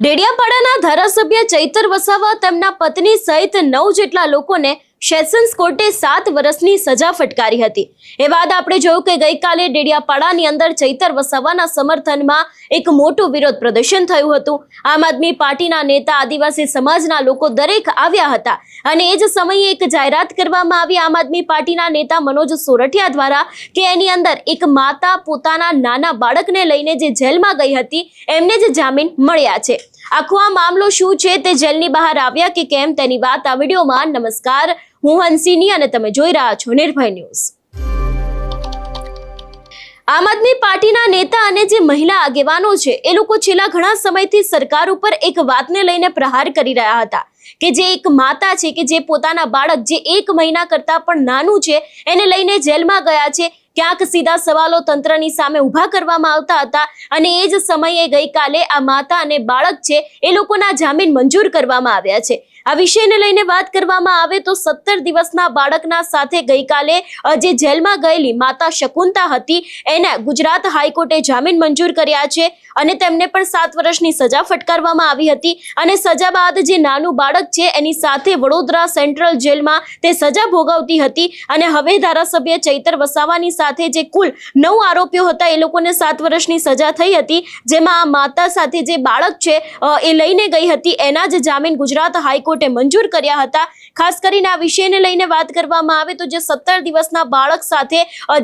ડેડિયાપાડાના ધારાસભ્ય ચૈતર વસાવા તેમના પત્ની સહિત 9 જેટલા લોકોને સેશન્સ કોર્ટે 7 વર્ષની સજા ફટકારી હતી। એ બાદ આપણે જોયું કે ગઈકાલે ડેડિયાપાડાની અંદર ચૈતર વસાવાના સમર્થનમાં એક મોટું વિરોધ પ્રદર્શન થયું હતું। આમ આદમી પાર્ટીના નેતા, આદિવાસી સમાજના લોકો દરેક આવ્યા હતા અને એ જ સમયે એક જાહેરાત કરવામાં આવી આમ આદમી પાર્ટીના નેતા મનોજ સોરઠિયા દ્વારા કે એની અંદર એક માતા પોતાના નાના બાળકને લઈને જે જેલમાં ગઈ હતી એમને જ જામીન મળ્યા છે। આખો આ મામલો શું છે તે જેલની બહાર આવ્યા કે કેમ તેની વાત આ વિડીયોમાં। નમસ્કાર, હું હંસિની અને તમે જોઈ રહ્યા છો નિર્ભય ન્યૂઝ। આમ આદમી પાર્ટીના નેતા અને જે મહિલા આગેવાનો છે એ લોકો છેલ્લા ઘણા સમયથી સરકાર ઉપર એક વાતને લઈને પ્રહાર કરી રહ્યા હતા કે જે એક માતા છે કે જે પોતાના બાળક જે 1 મહિના કરતા પણ નાનું છે એને લઈને જેલમાં ગયા છે। ક્યાંક સીધા સવાલો તંત્રની સામે ઊભા કરવામાં આવતા હતા અને એ જ સમયે ગઈકાલે આ માતા અને બાળક છે એ લોકોના જામીન મંજૂર કરવામાં આવ્યા છે। આ વિષયને લઈને વાત કરવામાં આવે તો 17 દિવસના બાળકના સાથે ગઈકાલે જે જેલમાં ગયેલી માતા શકુંતા હતી એને ગુજરાત હાઈકોર્ટે જામીન મંજૂર કર્યા છે અને તેમને પણ 7 વર્ષની સજા ફટકારવામાં આવી હતી અને સજા બાદ જે નાનું બાળક છે એની સાથે વડોદરા સેન્ટ્રલ જેલમાં તે સજા ભોગવતી હતી અને હવે ધારાસભ્ય ચૈતર વસાવાની સાથે જે કુલ 9 આરોપીઓ હતા એ લોકોને 7 વર્ષની સજા થઈ હતી, જેમાં આ માતા સાથે જે બાળક છે એ લઈને ગઈ હતી એના જ જામીન ગુજરાત હાઈકોર્ટે મંજૂર કર્યા હતા। ખાસ કરીને આ વિષયને લઈને વાત કરવામાં આવે તો જે 17 દિવસના બાળક સાથે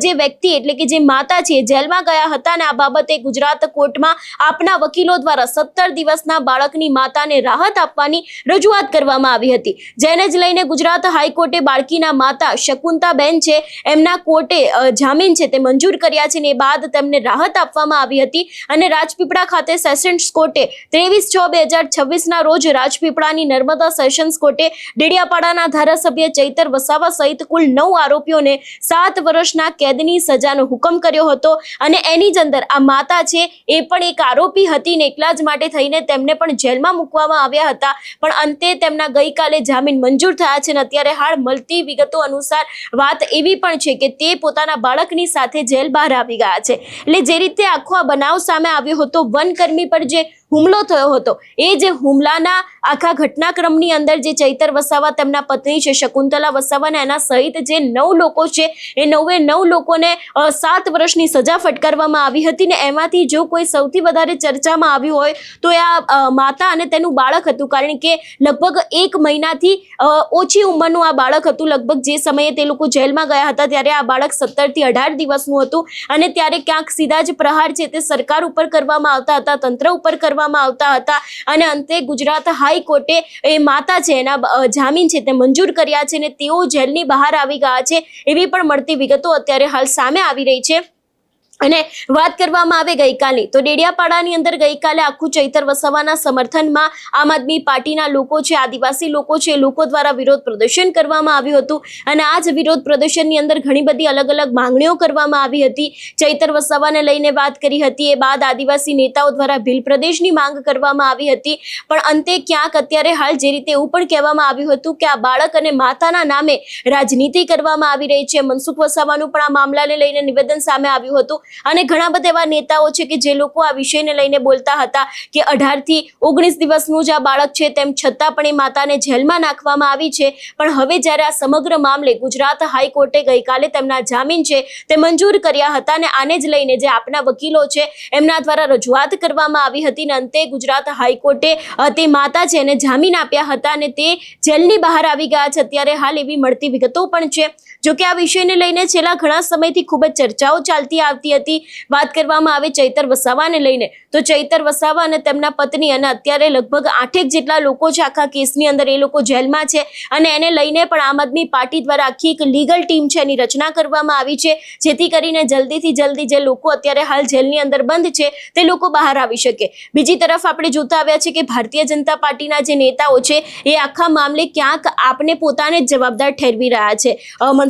જે વ્યક્તિ એટલે કે જે માતા છે જેલમાં ગયા હતા અને આ બાબતે ગુજરાત કોર્ટમાં આપના વકીલો દ્વારા 17 દિવસના બાળકની માતાને રાહત આપવાની રજૂઆત કરવામાં આવી હતી, જેને જ લઈને ગુજરાત હાઈકોર્ટે બાળકીના માતા શકુંતાબેન છે એમના કોર્ટે જામીન છે તે મંજૂર કર્યા છે અને એ બાદ તેમને રાહત આપવામાં આવી હતી અને રાજપીપળા ખાતે સેશન્સ કોર્ટે 23/6/2026 ના રોજ રાજપીપળાની નર્મદા સેશન્સ કોર્ટે ડેડિયાપાડાના ધારાસભ્ય ચૈતર વસાવા સહિત કુલ 9 આરોપીઓને 7 વર્ષના કેદની સજાનો હુકમ કર્યો હતો અને એની જ અંદર આ માતા છે એ પણ એક આરોપી હતી ને એટલા જ માટે થઈને તેમને પણ જેલમાં મૂકવામાં આવ્યા હતા, પણ અંતે તેમના ગઈકાલે જામીન મંજૂર થયા છે અને અત્યારે હાલ મળતી વિગતો અનુસાર વાત એવી પણ છે કે તે પોતાના બાળકની સાથે જેલ બહાર આવી ગયા છે। એટલે જે રીતે આખો આ બનાવ સામે આવ્યો હતો, વનકર્મી પર જે હુમલો થયો હતો એ જે હુમલાના આખા ઘટનાક્રમની અંદર જે ચૈતર વસાવા તેમના પત્ની છે શકુંતલા વસાવા અને એના સહિત જે 9 લોકો છે એ 9 લોકોને 7 વર્ષની સજા ફટકારવામાં આવી હતી ને એમાંથી જો કોઈ સૌથી વધારે ચર્ચામાં આવ્યું હોય તો એ આ માતા અને તેનું બાળક હતું, કારણ કે લગભગ 1 મહિનાથી ઓછી ઉંમરનું આ બાળક હતું। લગભગ જે સમયે તે લોકો જેલમાં ગયા હતા ત્યારે આ બાળક 17 થી 18 દિવસનું હતું અને ત્યારે ક્યાંક સીધા જ પ્રહાર છે તે સરકાર ઉપર કરવામાં આવતા હતા, તંત્ર ઉપર કરવામાં આવતા હતા અને અંતે ગુજરાત હાઈકોર્ટે એ માતા છે એના જામીન છે તે મંજૂર કર્યા છે અને તેઓ જેલની બહાર આવી ગયા છે એવી પણ મળતી વિગતો અત્યારે હાલ સામે આવી રહી છે। અને વાત કરવામાં આવે ગઈકાલની તો ડેડિયાપાડાની અંદર ગઈકાલે આખું ચૈતર વસાવાના સમર્થનમાં આમ આદમી પાર્ટીના લોકો છે, આદિવાસી લોકો છે, લોકો દ્વારા વિરોધ પ્રદર્શન કરવામાં આવ્યું હતું અને આ જ વિરોધ પ્રદર્શનની અંદર ઘણી બધી અલગ અલગ માંગણીઓ કરવામાં આવી હતી। ચૈતર વસાવાને લઈને વાત કરી હતી, એ બાદ આદિવાસી નેતાઓ દ્વારા ભીલ પ્રદેશની માંગ કરવામાં આવી હતી, પણ અંતે ક્યાંક અત્યારે હાલ જે રીતે એવું પણ કહેવામાં આવ્યું હતું કે આ બાળક અને માતાના નામે રાજનીતિ કરવામાં આવી રહી છે। મનસુખ વસાવાનું પણ આ મામલાને લઈને નિવેદન સામે આવ્યું હતું અને ઘણા બધા એવા નેતાઓ છે કે જે લોકો આ વિષયને લઈને બોલતા હતા કે 18 થી 19 દિવસનું જ આ બાળક છે તેમ છતાં પણ એ માતાને જેલમાં નાખવામાં આવી છે, પણ હવે જ્યારે આ સમગ્ર મામલે ગુજરાત હાઈકોર્ટે ગઈકાલે તેમના જામીન છે તે મંજૂર કર્યા હતા અને આને જ લઈને જે આપના વકીલો છે એમના દ્વારા રજૂઆત કરવામાં આવી હતી અને અંતે ગુજરાત હાઈકોર્ટે તે માતા છે એને જામીન આપ્યા હતા અને તે જેલની બહાર આવી ગયા છે અત્યારે હાલ એવી મળતી વિગતો પણ છે। જો કે આ વિષયને લઈને છેલ્લા ઘણા સમયથી ખૂબ જ ચર્ચાઓ ચાલતી આવતી હતી। વાત કરવામાં આવે ચૈતર વસાવાને લઈને તો ચૈતર વસાવા અને તેમના પત્ની અને અત્યારે લગભગ 8 જેટલા લોકો છે આખા કેસની અંદર, એ લોકો જેલમાં છે અને એને લઈને પણ આમ આદમી પાર્ટી દ્વારા આખી એક લીગલ ટીમ છે એની રચના કરવામાં આવી છે જેથી કરીને જલ્દીથી જલ્દી જે લોકો અત્યારે હાલ જેલની અંદર બંધ છે તે લોકો બહાર આવી શકે। બીજી તરફ આપણે જોતા આવ્યા છે કે ભારતીય જનતા પાર્ટીના જે નેતાઓ છે એ આખા મામલે ક્યાંક આપને પોતાને જ જવાબદાર ઠેરવી રહ્યા છે।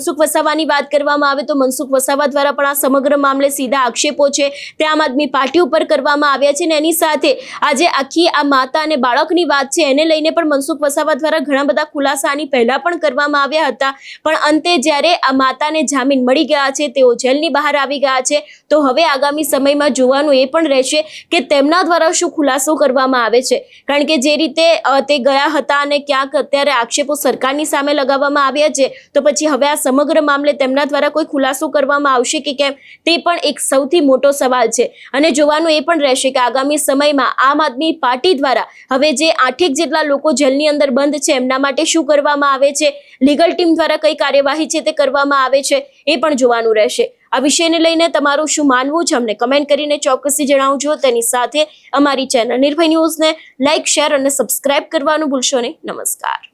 મનસુખ વસાવાની વાત કરવામાં આવે તો મનસુખ વસાવા દ્વારા પણ આ સમગ્ર મામલે સીધા આક્ષેપો છે તે આમ આદમી પાર્ટી ઉપર કરવામાં આવ્યા છે અને એની સાથે આજે આખી આ માતા અને બાળકની વાત છે એને લઈને પણ મનસુખ વસાવા દ્વારા ઘણા બધા ખુલાસા આની પહેલા પણ કરવામાં આવ્યા હતા, પણ અંતે જ્યારે આ માતાને જામીન મળી ગયા છે, તેઓ જેલની બહાર આવી ગયા છે, તો હવે આગામી સમયમાં જોવાનું એ પણ રહેશે કે તેમના દ્વારા શું ખુલાસો કરવામાં આવે છે, કારણ કે જે રીતે તે ગયા હતા અને ક્યાંક અત્યારે આક્ષેપો સરકારની સામે લગાવવામાં આવ્યા છે, તો પછી હવે આ સમગ્ર મામલે તેમના દ્વારા કોઈ ખુલાસો કરવામાં આવશે કે કેમ, તે પણ એક સૌથી મોટો સવાલ છે અને જોવાનું એ પણ રહેશે કે આગામી સમયમાં આમ આદમી પાર્ટી દ્વારા હવે જે 8 જેટલા લોકો જેલની અંદર બંધ છે એમના માટે શું કરવામાં આવે છે, લીગલ ટીમ દ્વારા કઈ કાર્યવાહી છે તે કરવામાં આવે છે, એ પણ જોવાનું રહેશે। આ વિષયને લઈને તમારું શું માનવું છે અમને કમેન્ટ કરીને ચોક્કસથી જણાવજો। તેની સાથે અમારી ચેનલ નિર્ભય ન્યૂઝને લાઇક, શેર અને સબસ્ક્રાઇબ કરવાનું ભૂલશો નહીં। નમસ્કાર।